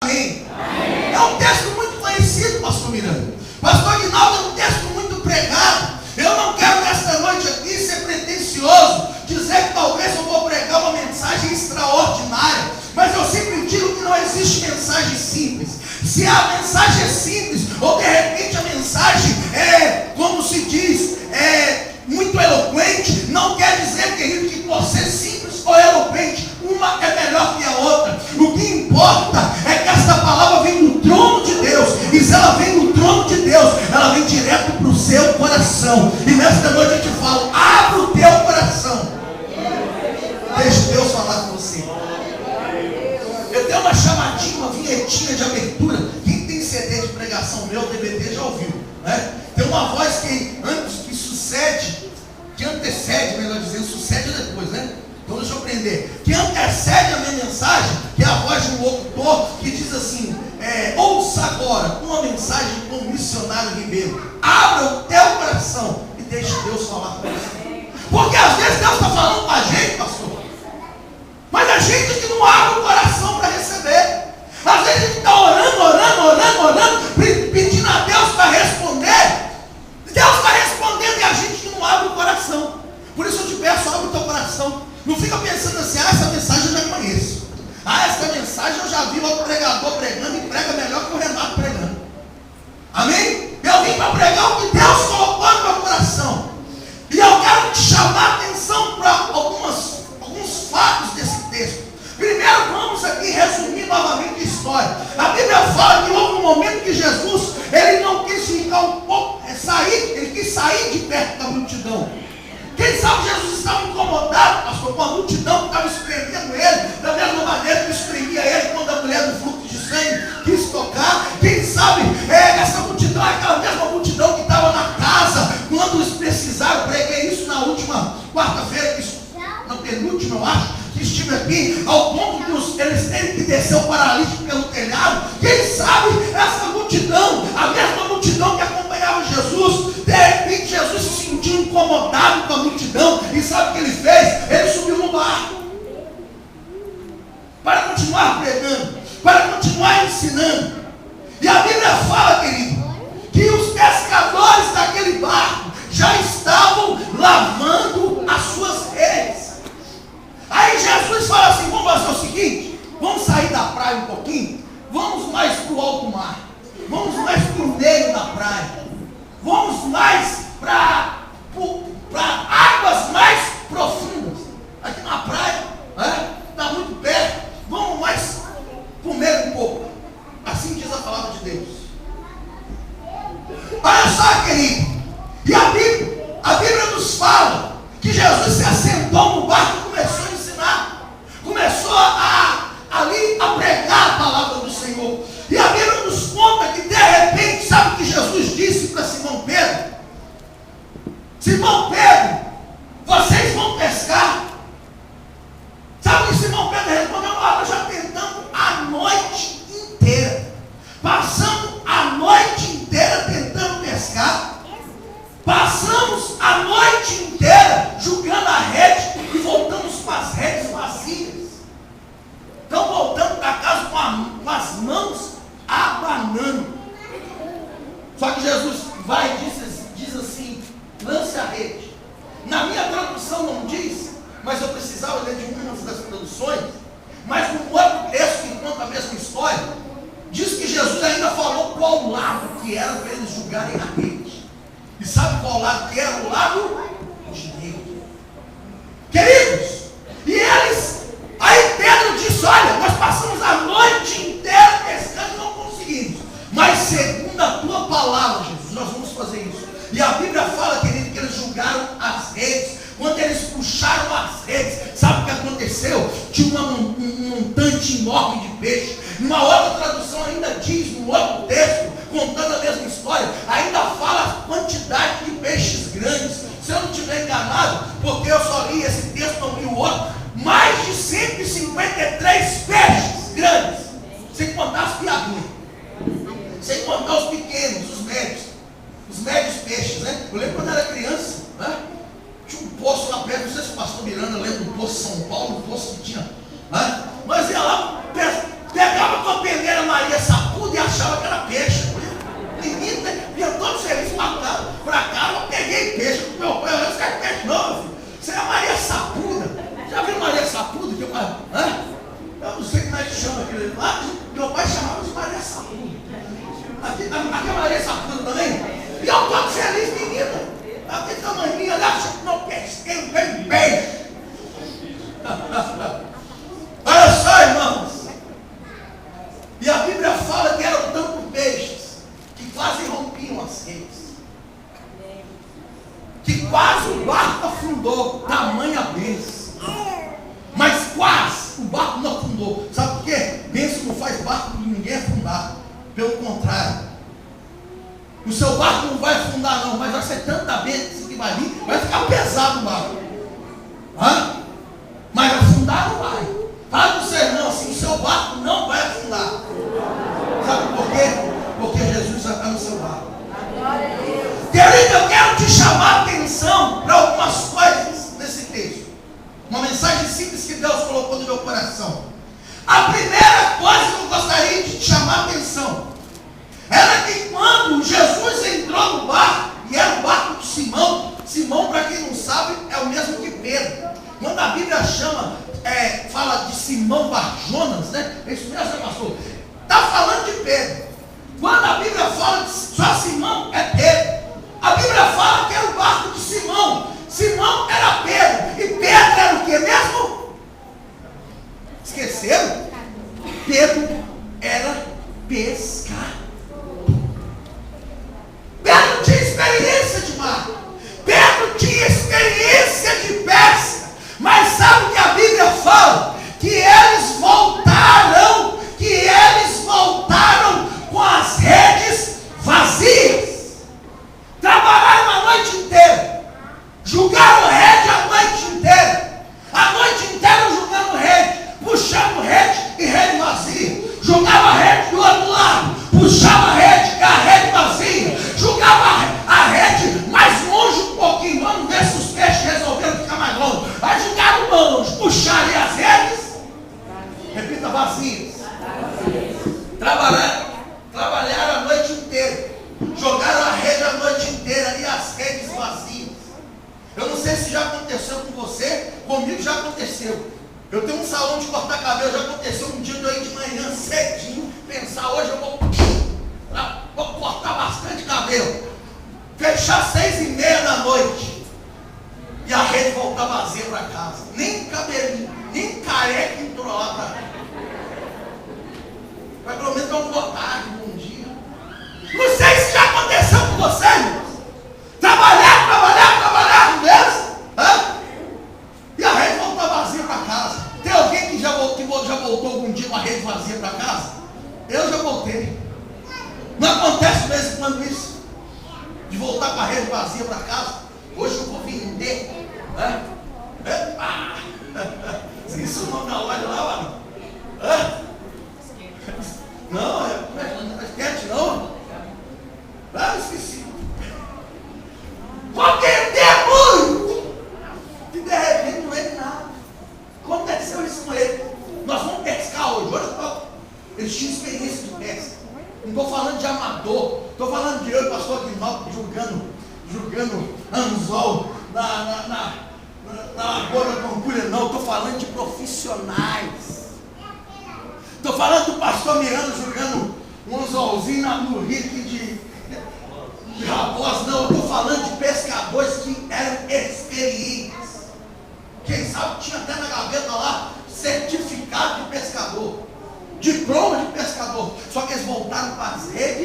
Amém? É um texto muito conhecido, pastor Miranda. Pastor Aguinaldo, é um texto muito pregado. Eu não quero nesta noite aqui ser pretensioso, dizer que talvez eu vou pregar uma mensagem extraordinária, mas eu sempre digo que não existe mensagem simples. Se a mensagem é simples, ou de repente a mensagem é, como se diz, muito eloquente, não quer dizer, querido, que por ser simples ou eloquente, uma é melhor que a outra. O que importa é que esta palavra vem do trono de Deus, e se ela vem do trono de Deus, ela vem direto para o seu coração. E nesta noite eu te falo, abra o teu coração, deixe Deus falar com você. Eu tenho uma chamadinha, uma vinhetinha de abertura. Quem tem CD de pregação meu, DVD, já ouviu, né? Tem uma voz que antecede, melhor dizendo, sucede depois, né? Então deixa eu aprender. Que antecede a minha mensagem, que é a voz de um locutor que diz assim: ouça agora uma mensagem com o missionário Ribeiro. Abra o teu coração e deixe Deus falar com você. Porque às vezes Deus está falando com a gente, pastor, mas a gente que não abre o coração para receber. Às vezes a gente está orando, pedindo a Deus para responder. Deus está respondendo e a gente que não abre o coração. Por isso eu te peço, abre o teu coração. Não fica pensando assim: essa mensagem eu já conheço. Essa mensagem eu já vi outro pregador pregando e prega melhor que o Renato pregando. Amém? Eu vim para pregar o que Deus colocou no meu coração. E eu quero te chamar a atenção para alguns fatos desse texto. Primeiro, vamos aqui resumir novamente a história. A Bíblia fala que houve um momento que Jesus, ele não quis ficar um pouco, ele quis sair de perto da multidão. Quem sabe Jesus estava incomodado, pastor, com a multidão que estava espremendo ele, da mesma maneira que espremia ele quando a mulher do fluxo de sangue quis tocar. Quem sabe essa multidão é aquela mesma multidão que estava na casa quando eles precisaram. Preguei isso na última quarta-feira, na penúltima, eu acho, que estive aqui, ao ponto que eles têm que descer o paralítico pelo telhado. Quem sabe essa multidão, a mesma multidão que acompanhava Jesus, de repente Jesus se sentiu incomodado com a multidão, e sabe o que ele fez? Ele subiu no barco para continuar pregando, para continuar ensinando. E a Bíblia fala, querido, que os pescadores daquele barco já estavam lavando as suas redes. Aí Jesus fala assim: vamos fazer o seguinte, vamos sair da praia um pouquinho, vamos mais para o alto mar, vamos mais para o meio da praia, vamos mais para águas mais profundas. Aqui na praia, está muito perto, vamos mais comer um pouco. Assim diz a palavra de Deus. Olha só, querido, e a Bíblia nos fala que Jesus se assentou no barco e começou a ensinar, começou ali a pregar a palavra do Senhor. E a Bíblia nos conta que de repente, sabe o que Jesus disse para Simão Pedro? Simão Pedro, vocês vão pescar? Sabe o que Simão Pedro respondeu? Nós já tentamos a noite inteira, passamos a noite inteira tentando pescar. Passamos a noite inteira jogando a rede e voltamos com as redes vazias. Então voltamos para casa com as mãos abanando. Só que Jesus vai e diz assim: lance a rede. Na minha tradução não diz, mas eu precisava ler de uma das traduções. Mas no outro texto que conta a mesma história, diz que Jesus ainda falou qual lado que era para eles jogarem a rede. E sabe qual lado que era? O lado direito. Queridos, e eles, aí Pedro disse: olha, nós passamos a noite inteira pescando e não conseguimos, mas segundo a tua palavra, Jesus, nós vamos fazer isso. E a Bíblia fala, querido, que eles jogaram as redes. Quando eles puxaram as redes, sabe o que aconteceu? Tinha um montante enorme de peixe. Numa outra tradução ainda diz, no outro texto, contando a mesma história, ainda fala a quantidade de peixes grandes. Se eu não estiver enganado, porque eu só li esse texto, não li o outro, mais de 153 peixes grandes, sem contar as piaduras, sem contar os pequenos, os médios peixes, né? Eu lembro quando eu era criança, né? Tinha um poço lá perto, não sei se o pastor Miranda lembra do poço São Paulo, um poço que tinha, né? Mas ia lá, pegava com a peneira maior chama aquele lá? Meu pai chamava de Maria Sapudo. Aqui é Maria Sapudo também. E eu estou feliz, menina. Aquele tamanhinho lá, não pesquei, não tem beijo. Olha só, irmãos. E a Bíblia fala que eram tantos peixes que quase rompiam as redes. Que quase o barco afundou. Tamanha bênção. Mas quase o barco não afundou. Sabe por quê? Bênção não faz barco de ninguém afundar. Pelo contrário. O seu barco não vai afundar não, mas vai ser tanta bênção que vai vir, vai ficar pesado o barco. Hã? Mas afundar não vai. Fala para o seu irmão assim, o seu barco não vai afundar. Sabe por quê? Porque Jesus já está no seu barco. Querido, eu quero te chamar a atenção para algumas coisas nesse texto. Uma mensagem simples que Deus colocou no meu coração. A primeira coisa que eu gostaria de te chamar a atenção era que quando Jesus entrou no barco, e era o barco de Simão, Simão, para quem não sabe, é o mesmo que Pedro. Quando a Bíblia fala de Simão Barjonas, né? É isso mesmo, pastor? Está falando de Pedro. Quando a Bíblia fala de só Simão, é Pedro. A Bíblia fala que era o barco de Simão. Simão era Pedro. E Pedro era o que mesmo? Esqueceram? Pedro era pescador. Pedro tinha experiência de mar. Pedro tinha experiência de pesca. Mas sabe o que a Bíblia fala? Que eles voltaram com as redes vazias. Trabalharam a noite inteira. Julgaram rede a noite inteira. A noite inteira julgando rede. Puxando rede e rede vazia. Jogava a rede do outro lado. Puxava a rede e a rede vazia. Jogava a rede mais longe um pouquinho. Vamos ver se os peixes resolveram ficar mais longe. Aí jogaram longe. Puxaram as redes. Repita, vazias. Trabalharam a noite inteira. Jogaram a rede a noite inteira e as redes vazias. Eu não sei se já aconteceu com você, comigo já aconteceu. Eu tenho um salão de cortar cabelo, já aconteceu um dia de eu ir de manhã cedinho, pensar hoje eu vou cortar bastante cabelo. Fechar 6:30 da noite. E a rede voltar vazia para casa. Nem cabelinho, nem careca entrou lá para cá. Mas pelo menos uma boa tarde, bom dia. Não sei se já aconteceu com você, irmãos. Trabalhar mesmo. E a rede volta vazia para casa. Tem alguém que já voltou algum dia com a rede vazia para casa? Eu já voltei. Não acontece de vez em quando isso? De voltar com a rede vazia para casa? Hoje eu vou vender. Se isso não dá olho lá, mano. Não, é esquete não. Esqueci. Vou vender muito. E de repente não é nada. Aconteceu isso com ele. Nós vamos pescar hoje. Eles tinham experiência de pesca. Não estou falando de amador. Estou falando de eu e o pastor Aguinaldo julgando anzol na lagoa da Pampulha. Não, estou falando de profissionais. Estou falando do pastor Miranda jogando um anzolzinho no rio de Raposa. Não, eu estou falando de pescadores que eram experientes. Quem sabe tinha até na gaveta lá certificado de pescador, diploma de pescador. Só que eles voltaram para as redes